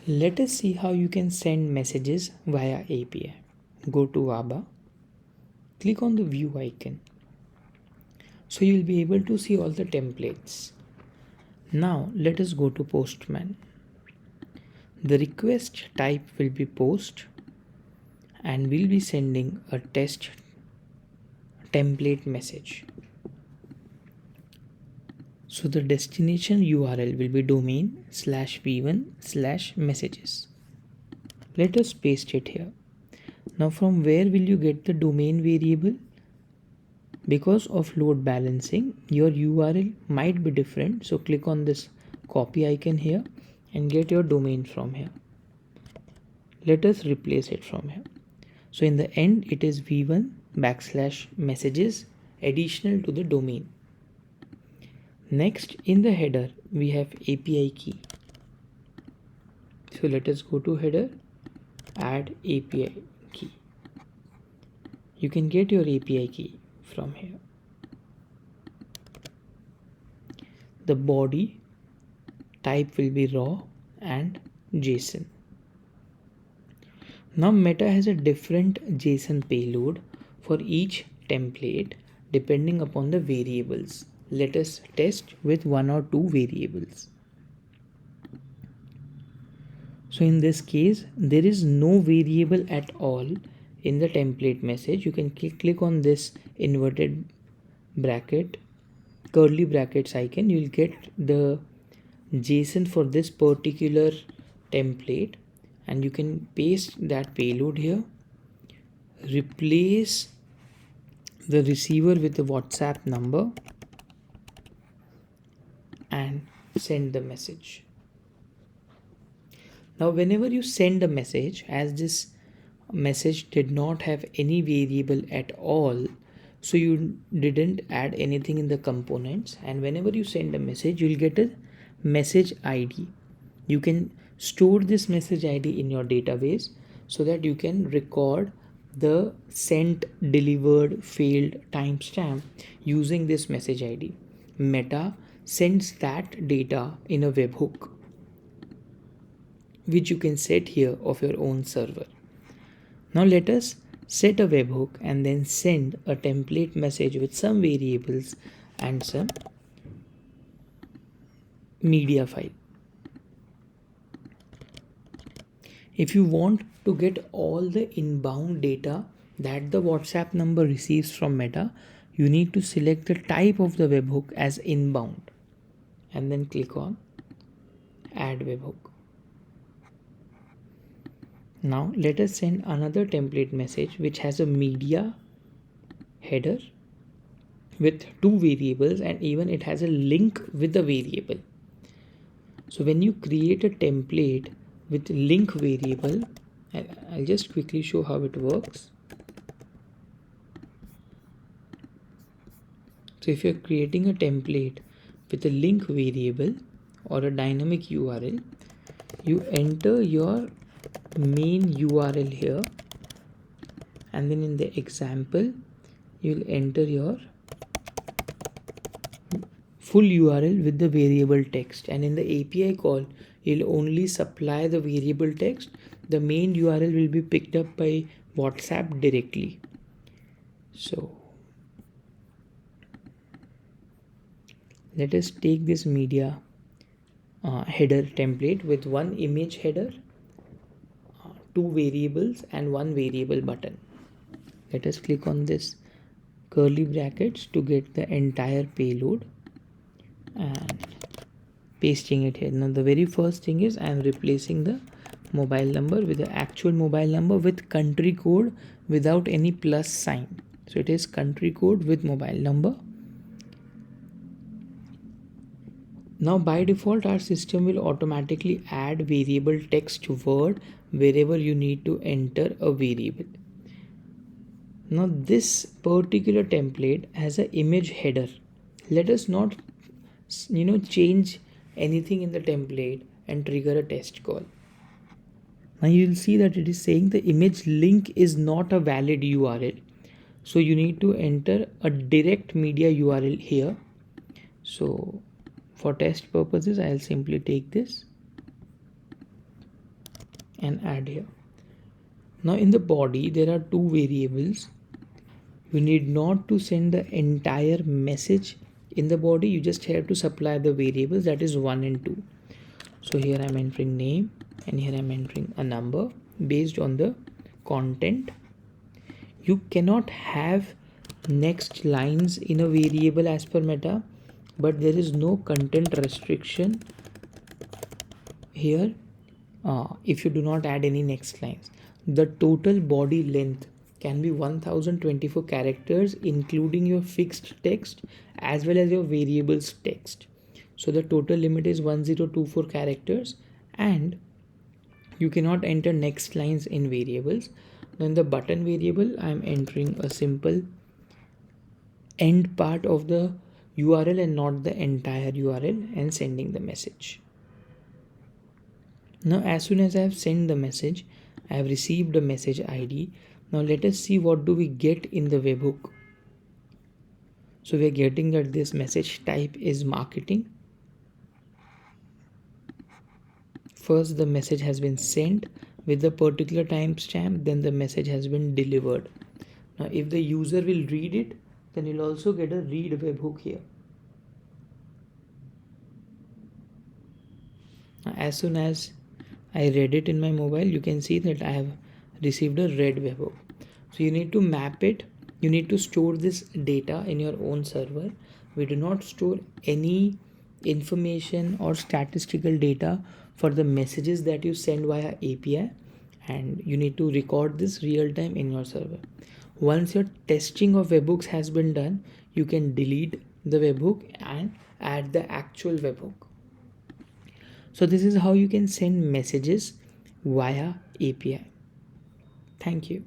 Let us see how you can send messages via API. Go to ABA, click on the view icon. So you'll be able to see all the templates. Now let us go to Postman. The request type will be post and we'll be sending a test template message. So the destination URL will be domain/v1/messages. Let us paste it here. Now from where will you get the domain variable? Because of load balancing, your URL might be different. So click on this copy icon here and get your domain from here. Let us replace it from here. So in the end, it is v1/messages additional to the domain. Next, in the header, we have API key. So let us go to header, add API key. You can get your API key from here. The body type will be raw and JSON. Now Meta has a different JSON payload for each template depending upon the variables. Let us test with 1 or 2 variables. So in this case, there is no variable at all in the template message. You can click on this inverted bracket, curly brackets icon. You will get the JSON for this particular template and you can paste that payload here. Replace the receiver with the WhatsApp number and send the message. Now whenever you send a message, as this message did not have any variable at all, so you didn't add anything in the components, and whenever you send a message, you'll get a message ID. You can store this message ID in your database so that you can record the sent, delivered, failed timestamp using this message ID. Meta sends that data in a webhook, which you can set here of your own server. Now let us set a webhook and then send a template message with some variables and some media file. If you want to get all the inbound data that the WhatsApp number receives from Meta, you need to select the type of the webhook as inbound and then click on add webhook. Now let us send another template message which has a media header with 2 variables and even it has a link with the variable. So when you create a template with link variable, I'll just quickly show how it works. So if you're creating a template with a link variable or a dynamic URL, you enter your main URL here and then in the example you'll enter your full URL with the variable text, and in the API call you'll only supply the variable text. The main URL will be picked up by WhatsApp directly. So let us take this media header template with 1 image header, 2 variables and 1 variable button. Let us click on this curly brackets to get the entire payload and pasting it here. Now the very first thing is I am replacing the mobile number with the actual mobile number with country code without any plus sign. So it is country code with mobile number. Now by default our system will automatically add variable text word wherever you need to enter a variable. Now this particular template has an image header. Let us not change anything in the template and trigger a test call. Now you will see that it is saying the image link is not a valid URL. So you need to enter a direct media URL here. So for test purposes, I'll simply take this. and add here. Now in the body there are two variables. You need not to send the entire message in the body, you just have to supply the variables, that is 1 and 2. So here I'm entering name and here I'm entering a number based on the content. You cannot have next lines in a variable as per meta, but there is no content restriction here if you do not add any next lines. The total body length can be 1024 characters including your fixed text as well as your variables text. So the total limit is 1024 characters and you cannot enter next lines in variables. Now in the button variable I am entering a simple end part of the URL and not the entire URL and sending the message. Now as soon as I have sent the message, I have received a message ID. Now let us see what do we get in the webhook. So we are getting that this message type is marketing. First the message has been sent with the particular timestamp, then the message has been delivered. Now if the user will read it, then you'll also get a read webhook here. Now, as soon as I read it in my mobile, you can see that I have received a read webhook. So you need to map it. You need to store this data in your own server. We do not store any information or statistical data for the messages that you send via API, and you need to record this real time in your server. Once your testing of webhooks has been done, you can delete the webhook and add the actual webhook. So this is how you can send messages via API. Thank you.